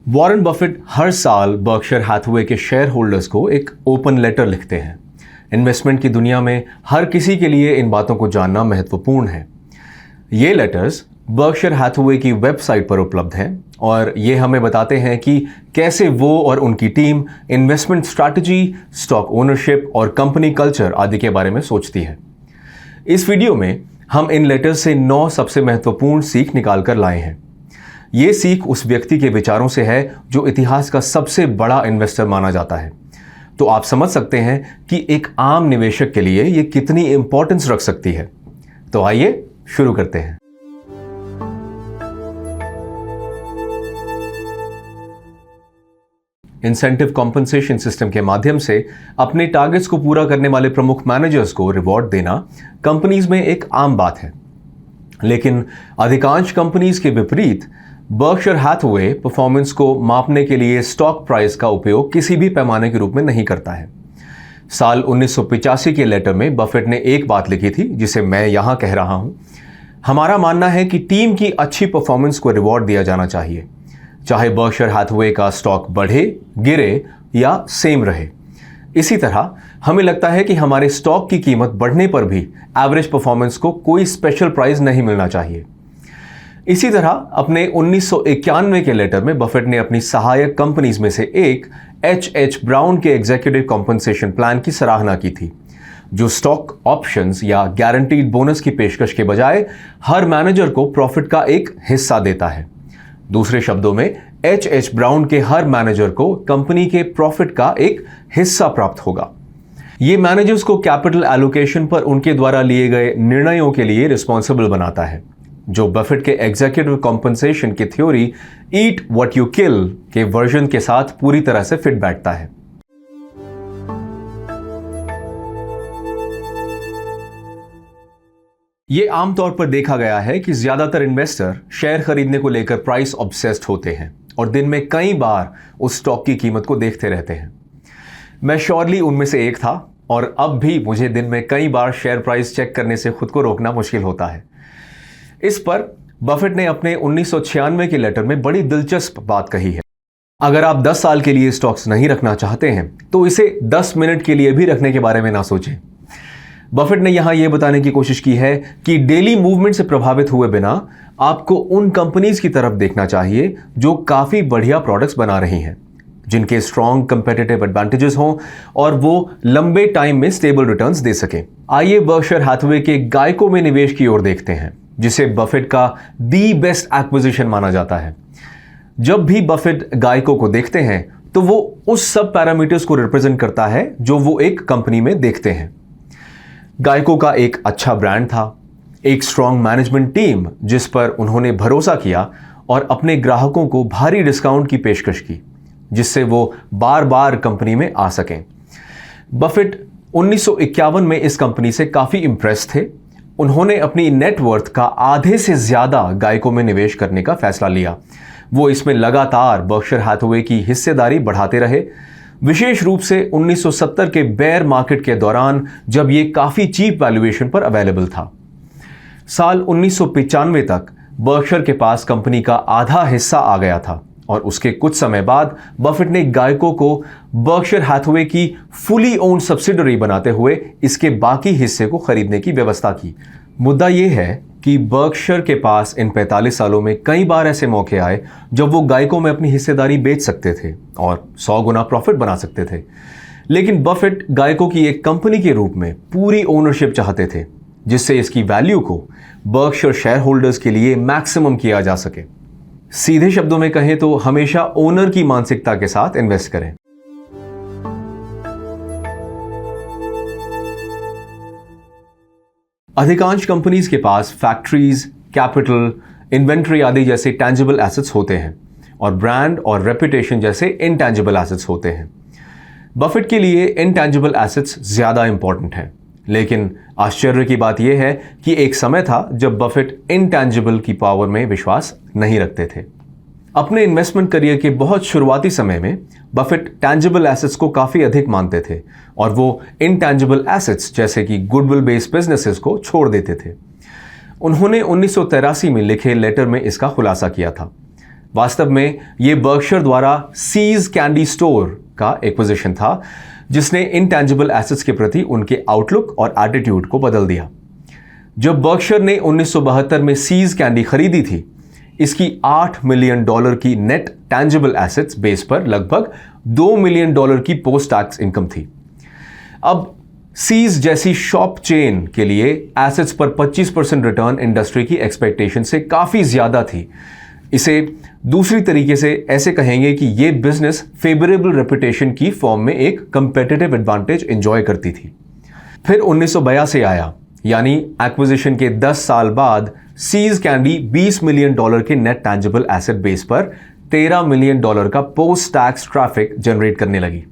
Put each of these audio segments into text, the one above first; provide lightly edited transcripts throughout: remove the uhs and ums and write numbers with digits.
Warren Buffett हर साल Berkshire Hathaway के share holders को एक ओपन लेटर लिखते हैं। इन्वेस्टमेंट की दुनिया में हर किसी के लिए इन बातों को जानना महत्वपूर्ण है। ये लेटर्स बर्कशायर हैथवे की वेबसाइट पर उपलब्ध हैं और ये हमें बताते हैं कि कैसे वो और उनकी team investment strategy, stock ownership और कंपनी कल्चर आदि के बारे में सोचती है। इस वीडियो में हम इन लेटर्स से 9 सबसे महत्वपूर्ण सीख निकाल कर लाए हैं। ये सीख उस व्यक्ति के विचारों से है जो इतिहास का सबसे बड़ा इन्वेस्टर माना जाता है। तो आप समझ सकते हैं कि एक आम निवेशक के लिए ये कितनी इंपॉर्टेंस रख सकती है। तो आइए शुरू करते हैं। इंसेंटिव कॉम्पनसेशन सिस्टम के माध्यम से अपने टारगेट्स को पूरा करने वाले प्रमुख मैनेजर्स को रिवॉर्ड देना कंपनीज में एक आम बात है, लेकिन अधिकांश कंपनीज के विपरीत बर्कशायर हैथवे परफॉर्मेंस को मापने के लिए स्टॉक प्राइस का उपयोग किसी भी पैमाने के रूप में नहीं करता है। साल 1985 के लेटर में बफेट ने एक बात लिखी थी जिसे मैं यहां कह रहा हूं। हमारा मानना है कि टीम की अच्छी परफॉर्मेंस को रिवॉर्ड दिया जाना चाहिए, चाहे बर्कशायर हैथवे का स्टॉक बढ़े, गिरे या सेम रहे। इसी तरह हमें लगता है कि हमारे स्टॉक की कीमत बढ़ने पर भी एवरेज परफॉर्मेंस को कोई स्पेशल प्राइज नहीं मिलना चाहिए। इसी तरह अपने 1991 के लेटर में बफेट ने अपनी सहायक कंपनीज में से एक एच ब्राउन के एग्जीक्यूटिव कॉम्पनसेशन प्लान की सराहना की थी, जो स्टॉक ऑप्शंस या गारंटीड बोनस की पेशकश के बजाय हर मैनेजर को प्रॉफिट का एक हिस्सा देता है। दूसरे शब्दों में एच ब्राउन के हर मैनेजर को कंपनी के प्रॉफिट का एक हिस्सा प्राप्त होगा। ये मैनेजर्स को कैपिटल एलोकेशन पर उनके द्वारा लिए गए निर्णयों के लिए रिस्पॉन्सिबल बनाता है, जो बफेट के एग्जीक्यूटिव कॉम्पनसेशन की theory eat what you kill के वर्जन के साथ पूरी तरह से फिट बैठता है। ये आमतौर पर देखा गया है कि ज्यादातर इन्वेस्टर शेयर खरीदने को लेकर प्राइस ऑब्सेस्ड होते हैं और दिन में कई बार उस स्टॉक की कीमत को देखते रहते हैं। मैं श्योरली उनमें से एक था और अब भी मुझे दिन में कई बार शेयर प्राइस चेक करने से खुद को रोकना मुश्किल होता है। इस पर बफेट ने अपने 1996 के लेटर में बड़ी दिलचस्प बात कही है। अगर आप 10 साल के लिए स्टॉक्स नहीं रखना चाहते हैं तो इसे 10 मिनट के लिए भी रखने के बारे में ना सोचें। बफेट ने यहां यह बताने की कोशिश की है कि डेली मूवमेंट से प्रभावित हुए बिना आपको उन कंपनीज की तरफ देखना चाहिए जो काफी बढ़िया प्रोडक्ट्स बना रही हैं, जिनके स्ट्रॉन्ग कंपेटिटिव एडवांटेजेस हों और वो लंबे टाइम में स्टेबल रिटर्न्स दे सकें। आइए बर्कशायर हैथवे के गायको में निवेश की ओर देखते हैं, जिसे बफेट का दी बेस्ट एक्विजिशन माना जाता है। जब भी बफेट गायको को देखते हैं तो वो उस सब पैरामीटर्स को रिप्रेजेंट करता है जो वो एक कंपनी में देखते हैं। गायको का एक अच्छा ब्रांड था, एक स्ट्रॉन्ग मैनेजमेंट टीम जिस पर उन्होंने भरोसा किया और अपने ग्राहकों को भारी डिस्काउंट की पेशकश की, जिससे वो बार बार कंपनी में आ सकें। बफेट 1951 में इस कंपनी से काफी इंप्रेस थे। उन्होंने अपनी नेटवर्थ का आधे से ज्यादा गायको में निवेश करने का फैसला लिया। वो इसमें लगातार बर्कशायर हैथवे की हिस्सेदारी बढ़ाते रहे, विशेष रूप से 1970 के बेयर मार्केट के दौरान जब ये काफी चीप वैल्यूएशन पर अवेलेबल था। साल 1995 तक बर्कशायर के पास कंपनी का आधा हिस्सा आ गया था और उसके कुछ समय बाद बफेट ने गायको को बर्कशायर हैथवे की फुली ओन्ड सब्सिडरी बनाते हुए इसके बाकी हिस्से को खरीदने की व्यवस्था की। मुद्दा यह है कि बर्कशायर के पास इन 45 सालों में कई बार ऐसे मौके आए जब वो गायको में अपनी हिस्सेदारी बेच सकते थे और 100 गुना प्रॉफिट बना सकते थे, लेकिन बफेट गायको की एक कंपनी के रूप में पूरी ओनरशिप चाहते थे, जिससे इसकी वैल्यू को बर्कशायर शेयर होल्डर्स के लिए मैक्सिमम किया जा सके। सीधे शब्दों में कहें तो हमेशा ओनर की मानसिकता के साथ इन्वेस्ट करें। अधिकांश कंपनीज के पास फैक्ट्रीज, कैपिटल, इन्वेंट्री आदि जैसे टैंजिबल एसेट्स होते हैं और ब्रांड और रेपुटेशन जैसे इनटैंजिबल एसेट्स होते हैं। बफेट के लिए इनटैंजिबल एसेट्स ज्यादा इंपॉर्टेंट हैं, लेकिन आश्चर्य की बात यह है कि एक समय था जब बफेट इनटैंजिबल की पावर में विश्वास नहीं रखते थे। अपने इन्वेस्टमेंट करियर के बहुत शुरुआती समय में बफेट टैंजिबल एसेट्स को काफी अधिक मानते थे और वो इनटैंजिबल एसेट्स जैसे कि गुडविल बेस्ड बिजनेसेस को छोड़ देते थे। उन्होंने 1983 में लिखे लेटर में इसका खुलासा किया था। वास्तव में ये बर्कशायर द्वारा सीज कैंडी स्टोर का एक्विजिशन था, जिसने इंटेंजिबल एसेट्स के प्रति उनके आउटलुक और एटीट्यूड को बदल दिया। जब बर्कशायर ने 1972 में सीज कैंडी खरीदी थी, इसकी $8 मिलियन की नेट टेंजिबल एसेट्स बेस पर लगभग $2 मिलियन की पोस्ट टैक्स इनकम थी। अब सीज जैसी शॉप चेन के लिए एसेट्स पर 25% रिटर्न इंडस्ट्री की एक्सपेक्टेशन से काफी ज्यादा थी। इसे दूसरी तरीके से ऐसे कहेंगे कि यह बिजनेस फेवरेबल रेपुटेशन की फॉर्म में एक कंपेटिटिव एडवांटेज एंजॉय करती थी। फिर 1982 आया, यानी एक्विजिशन के 10 साल बाद सीज कैंडी $20 मिलियन के नेट टैंजिबल एसेट बेस पर $13 मिलियन का पोस्ट टैक्स ट्रैफिक जनरेट करने लगी।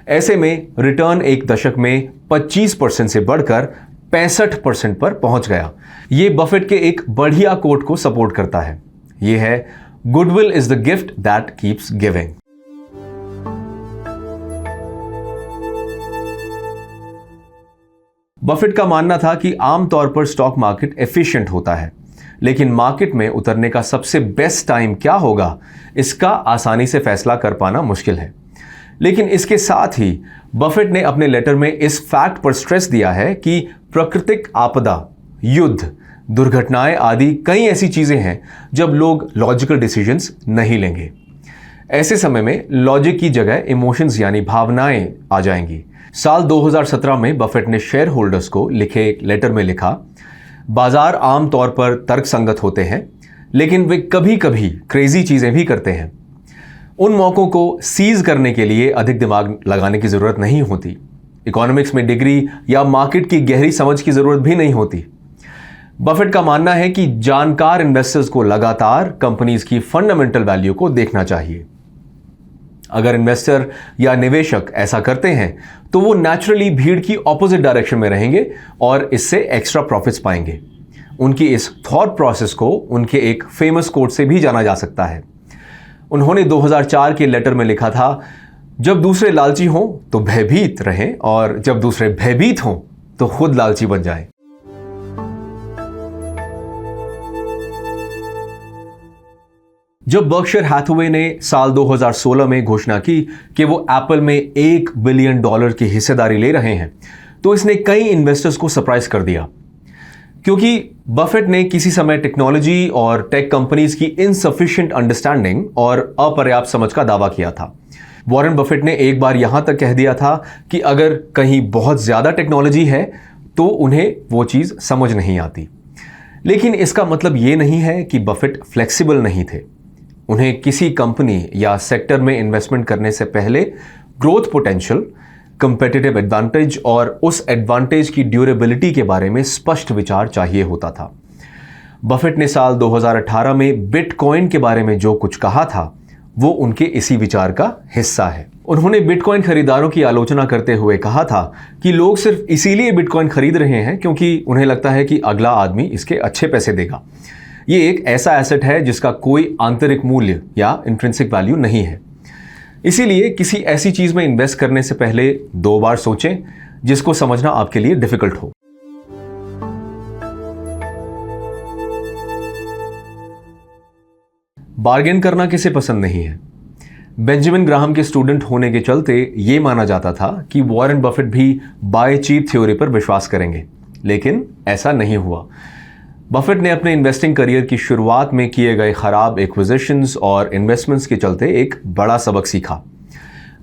ऐसे में रिटर्न एक दशक में 25% से बढ़कर 65% पर पहुंच गया। यह बफेट के एक बढ़िया कोट को सपोर्ट करता है। यह है, goodwill is the gift that keeps giving. Buffett का मानना था कि आमतौर पर स्टॉक मार्केट एफिशिएंट होता है, लेकिन मार्केट में उतरने का सबसे बेस्ट टाइम क्या होगा, इसका आसानी से फैसला कर पाना मुश्किल है। लेकिन इसके साथ ही बफेट ने अपने लेटर में इस फैक्ट पर स्ट्रेस दिया है कि प्राकृतिक आपदा, युद्ध, दुर्घटनाएं आदि कई ऐसी चीजें हैं जब लोग लॉजिकल डिसीजंस नहीं लेंगे। ऐसे समय में लॉजिक की जगह इमोशंस यानी भावनाएं आ जाएंगी। साल 2017 में बफेट ने शेयर होल्डर्स को लिखे एक लेटर में लिखा, बाजार आमतौर पर तर्कसंगत होते हैं, लेकिन वे कभी कभी क्रेजी चीजें भी करते हैं। उन मौकों को सीज करने के लिए अधिक दिमाग लगाने की जरूरत नहीं होती। इकोनॉमिक्स में डिग्री या मार्केट की गहरी समझ की जरूरत भी नहीं होती। बफेट का मानना है कि जानकार इन्वेस्टर्स को लगातार कंपनीज की फंडामेंटल वैल्यू को देखना चाहिए। अगर इन्वेस्टर या निवेशक ऐसा करते हैं तो वो नेचुरली भीड़ की ऑपोजिट डायरेक्शन में रहेंगे और इससे एक्स्ट्रा प्रॉफिट्स पाएंगे। उनकी इस थॉट प्रोसेस को उनके एक फेमस कोट से भी जाना जा सकता है। उन्होंने 2004 के लेटर में लिखा था, जब दूसरे लालची हों तो भयभीत रहें, और जब दूसरे भयभीत हों तो खुद लालची बन जाएं। जब बर्कशायर हैथवे ने साल 2016 में घोषणा की कि वो एप्पल में $1 बिलियन की हिस्सेदारी ले रहे हैं, तो इसने कई इन्वेस्टर्स को सरप्राइज कर दिया, क्योंकि बफेट ने किसी समय टेक्नोलॉजी और टेक कंपनीज की इनसफिशिएंट अंडरस्टैंडिंग और अपर्याप्त समझ का दावा किया था। वॉरेन बफेट ने एक बार यहां तक कह दिया था कि अगर कहीं बहुत ज्यादा टेक्नोलॉजी है तो उन्हें वो चीज समझ नहीं आती। लेकिन इसका मतलब ये नहीं है कि बफेट फ्लेक्सिबल नहीं थे। उन्हें किसी कंपनी या सेक्टर में इन्वेस्टमेंट करने से पहले ग्रोथ पोटेंशियल, कंपेटिटिव एडवांटेज और उस एडवांटेज की ड्यूरेबिलिटी के बारे में स्पष्ट विचार चाहिए होता था। बफेट ने साल 2018 में बिटकॉइन के बारे में जो कुछ कहा था वो उनके इसी विचार का हिस्सा है। उन्होंने बिटकॉइन खरीदारों की आलोचना करते हुए कहा था कि लोग सिर्फ इसीलिए बिटकॉइन खरीद रहे हैं क्योंकि उन्हें लगता है कि अगला आदमी इसके अच्छे पैसे देगा। ये एक ऐसा एसेट है जिसका कोई आंतरिक मूल्य या इंट्रिंसिक वैल्यू नहीं है। इसीलिए किसी ऐसी चीज में इन्वेस्ट करने से पहले 2 बार सोचें जिसको समझना आपके लिए डिफिकल्ट हो। बार्गेन करना किसे पसंद नहीं है। बेंजामिन ग्राहम के स्टूडेंट होने के चलते यह माना जाता था कि वॉरेन बफेट भी बाय चीप थ्योरी पर विश्वास करेंगे, लेकिन ऐसा नहीं हुआ। बफेट ने अपने इन्वेस्टिंग करियर की शुरुआत में किए गए खराब एक्विजिशंस और इन्वेस्टमेंट्स के चलते एक बड़ा सबक सीखा।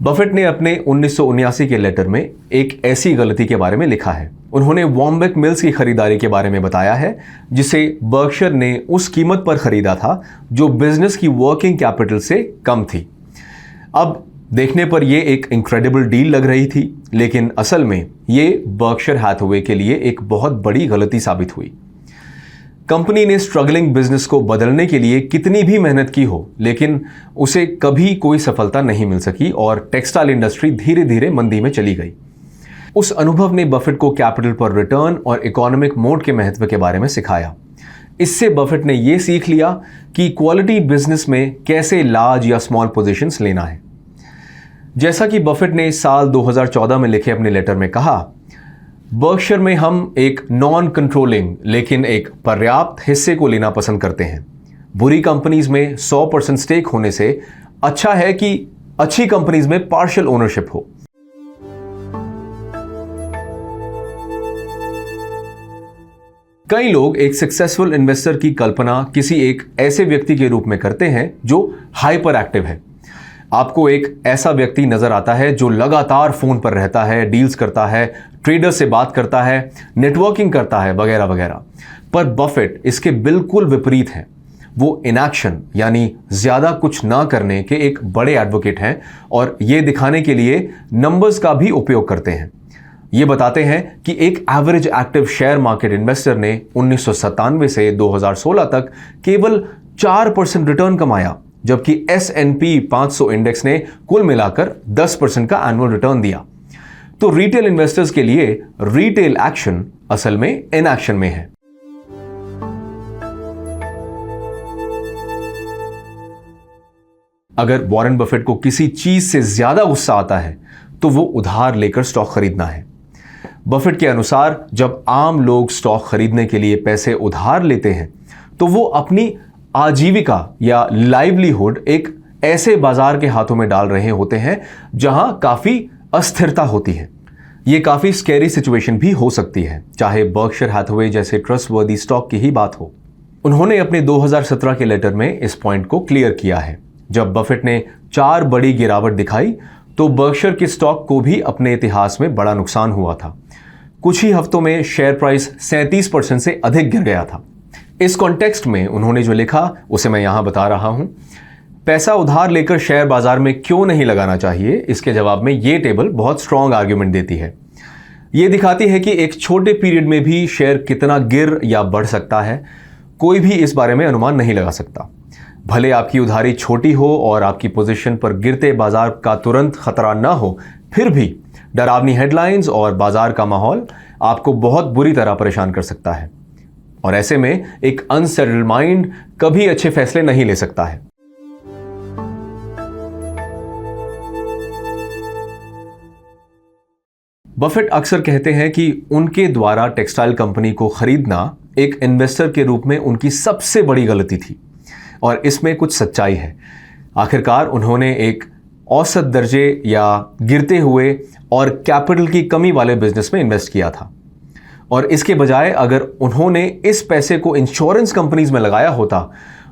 बफेट ने अपने 1979 के लेटर में एक ऐसी गलती के बारे में लिखा है। उन्होंने वॉम्बेक मिल्स की खरीदारी के बारे में बताया है जिसे बर्कशायर ने उस कीमत पर खरीदा था जो बिजनेस की वर्किंग कैपिटल से कम थी। अब देखने पर यह एक इनक्रेडिबल डील लग रही थी, लेकिन असल में यह बर्कशायर हैथवे के लिए एक बहुत बड़ी गलती साबित हुई। कंपनी ने स्ट्रगलिंग बिजनेस को बदलने के लिए कितनी भी मेहनत की हो, लेकिन उसे कभी कोई सफलता नहीं मिल सकी और टेक्सटाइल इंडस्ट्री धीरे धीरे मंदी में चली गई। उस अनुभव ने बफेट को कैपिटल पर रिटर्न और इकोनॉमिक मोड के महत्व के बारे में सिखाया। इससे बफेट ने यह सीख लिया कि क्वालिटी बिजनेस में कैसे लार्ज या स्मॉल पोजीशंस लेना है। जैसा कि बफेट ने साल 2014 में लिखे अपने लेटर में कहा, बर्कशायर में हम एक नॉन कंट्रोलिंग लेकिन एक पर्याप्त हिस्से को लेना पसंद करते हैं। बुरी कंपनीज में 100% स्टेक होने से अच्छा है कि अच्छी कंपनीज में पार्शियल ओनरशिप हो। कई लोग एक सक्सेसफुल इन्वेस्टर की कल्पना किसी एक ऐसे व्यक्ति के रूप में करते हैं जो हाइपर एक्टिव है। आपको एक ऐसा व्यक्ति नजर आता है जो लगातार फोन पर रहता है, डील्स करता है, ट्रेडर से बात करता है, नेटवर्किंग करता है, वगैरह वगैरह। पर बफेट इसके बिल्कुल विपरीत है। वो इनएक्शन यानी ज्यादा ना करने के एक बड़े एडवोकेट हैं और ये दिखाने के लिए नंबर्स का भी उपयोग करते हैं। ये बताते हैं कि एक average active share market investor ने 1997 से 2016 तक केवल 4% रिटर्न कमाया, जबकि S&P 500 इंडेक्स ने कुल मिलाकर 10% का एनुअल रिटर्न दिया। तो रिटेल इन्वेस्टर्स के लिए रिटेल एक्शन असल में इनएक्शन में है। अगर वॉरेन बफेट को किसी चीज से ज्यादा गुस्सा आता है तो वो उधार लेकर स्टॉक खरीदना है। बफेट के अनुसार जब आम लोग स्टॉक खरीदने के लिए पैसे उधार लेते हैं तो वो अपनी आजीविका या लाइवलीहुड एक ऐसे बाजार के हाथों में डाल रहे होते हैं जहां काफी अस्थिरता होती है। ये काफी स्कैरी सिचुएशन भी हो सकती है, चाहे बर्कशायर हैथवे जैसे ट्रस्टवर्दी स्टॉक की ही बात हो। उन्होंने अपने 2017 के लेटर में इस पॉइंट को क्लियर किया है। जब बफेट ने 4 बड़ी गिरावट दिखाई तो बर्कशायर के स्टॉक को भी अपने इतिहास में बड़ा नुकसान हुआ था। कुछ ही हफ्तों में शेयर प्राइस 37% से अधिक गिर गया था। इस कॉन्टेक्स्ट में उन्होंने जो लिखा उसे मैं यहां बता रहा हूं। पैसा उधार लेकर शेयर बाजार में क्यों नहीं लगाना चाहिए, इसके जवाब में यह टेबल बहुत स्ट्रांग आर्ग्यूमेंट देती है। यह दिखाती है कि एक छोटे पीरियड में भी शेयर कितना गिर या बढ़ सकता है, कोई भी इस बारे में अनुमान नहीं लगा सकता। भले आपकी उधारी छोटी हो और आपकी पोजीशन पर गिरते बाजार का तुरंत खतरा ना हो, फिर भी डरावनी हेडलाइंस और बाजार का माहौल आपको बहुत बुरी तरह परेशान कर सकता है और ऐसे में एक अनसेटल्ड माइंड कभी अच्छे फैसले नहीं ले सकता है। बफेट अक्सर कहते हैं कि उनके द्वारा टेक्सटाइल कंपनी को खरीदना एक इन्वेस्टर के रूप में उनकी सबसे बड़ी गलती थी और इसमें कुछ सच्चाई है। आखिरकार उन्होंने एक औसत दर्जे या गिरते हुए और कैपिटल की कमी वाले बिजनेस में इन्वेस्ट किया था और इसके बजाय अगर उन्होंने इस पैसे को इंश्योरेंस कंपनीज में लगाया होता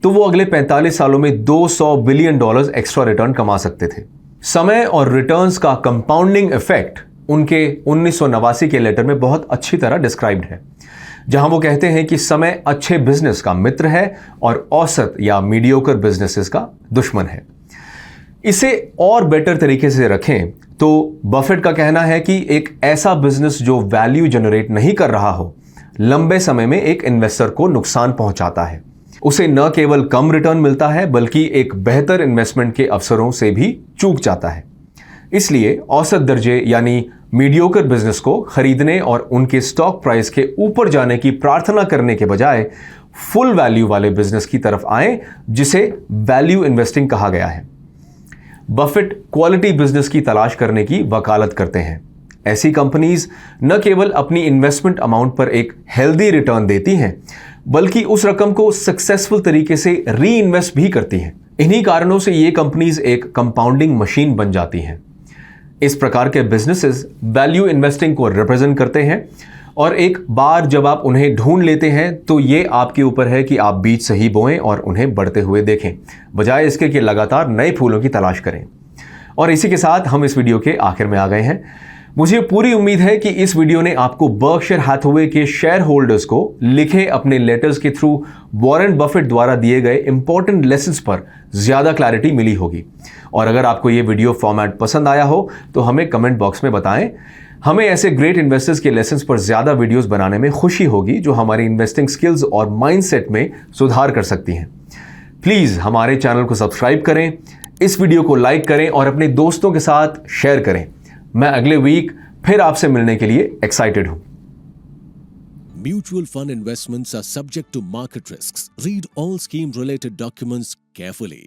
तो वो अगले 45 सालों में $200 बिलियन एक्स्ट्रा रिटर्न कमा सकते थे। समय और रिटर्न्स का कंपाउंडिंग इफेक्ट उनके 1989 के लेटर में बहुत अच्छी तरह डिस्क्राइब्ड है, जहां वो कहते हैं कि समय अच्छे बिजनेस का मित्र है और औसत या मीडियोकर बिजनेसेस का दुश्मन है। इसे और बेटर तरीके से रखें तो बफेट का कहना है कि एक ऐसा बिजनेस जो वैल्यू जनरेट नहीं कर रहा हो, लंबे समय में एक इन्वेस्टर को नुकसान पहुंचाता है। उसे न केवल कम रिटर्न मिलता है बल्कि एक बेहतर इन्वेस्टमेंट के अवसरों से भी चूक जाता है। इसलिए औसत दर्जे यानी मीडियोकर बिजनेस को खरीदने और उनके स्टॉक प्राइस के ऊपर जाने की प्रार्थना करने के बजाय फुल वैल्यू वाले बिजनेस की तरफ आए, जिसे वैल्यू इन्वेस्टिंग कहा गया है। बफेट क्वालिटी बिजनेस की तलाश करने की वकालत करते हैं। ऐसी कंपनीज न केवल अपनी इन्वेस्टमेंट अमाउंट पर एक हेल्दी रिटर्न देती हैं, बल्कि उस रकम को सक्सेसफुल तरीके से री इन्वेस्ट भी करती हैं। इन्हीं कारणों से ये कंपनीज एक कंपाउंडिंग मशीन बन जाती हैं। इस प्रकार के बिजनेसेस वैल्यू इन्वेस्टिंग को रिप्रेजेंट करते हैं और एक बार जब आप उन्हें ढूंढ लेते हैं तो ये आपके ऊपर है कि आप बीज सही बोएं और उन्हें बढ़ते हुए देखें, बजाय इसके कि लगातार नए फूलों की तलाश करें। और इसी के साथ हम इस वीडियो के आखिर में आ गए हैं। मुझे पूरी उम्मीद है कि इस वीडियो ने आपको बर्कशायर हैथवे के शेयर होल्डर्स को लिखे अपने लेटर्स के थ्रू वॉरेन बफेट द्वारा दिए गए इंपॉर्टेंट लेसन्स पर ज्यादा क्लैरिटी मिली होगी। और अगर आपको ये वीडियो फॉर्मेट पसंद आया हो तो हमें कमेंट बॉक्स में बताएं। हमें ऐसे ग्रेट इन्वेस्टर्स के लेसन्स पर ज्यादा वीडियोस बनाने में खुशी होगी जो हमारी इन्वेस्टिंग स्किल्स और माइंडसेट में सुधार कर सकती हैं। प्लीज हमारे चैनल को सब्सक्राइब करें, इस वीडियो को लाइक करें और अपने दोस्तों के साथ शेयर करें। मैं अगले वीक फिर आपसे मिलने के लिए एक्साइटेड हूं। Mutual fund investments are subject to market risks. Read all scheme related documents carefully.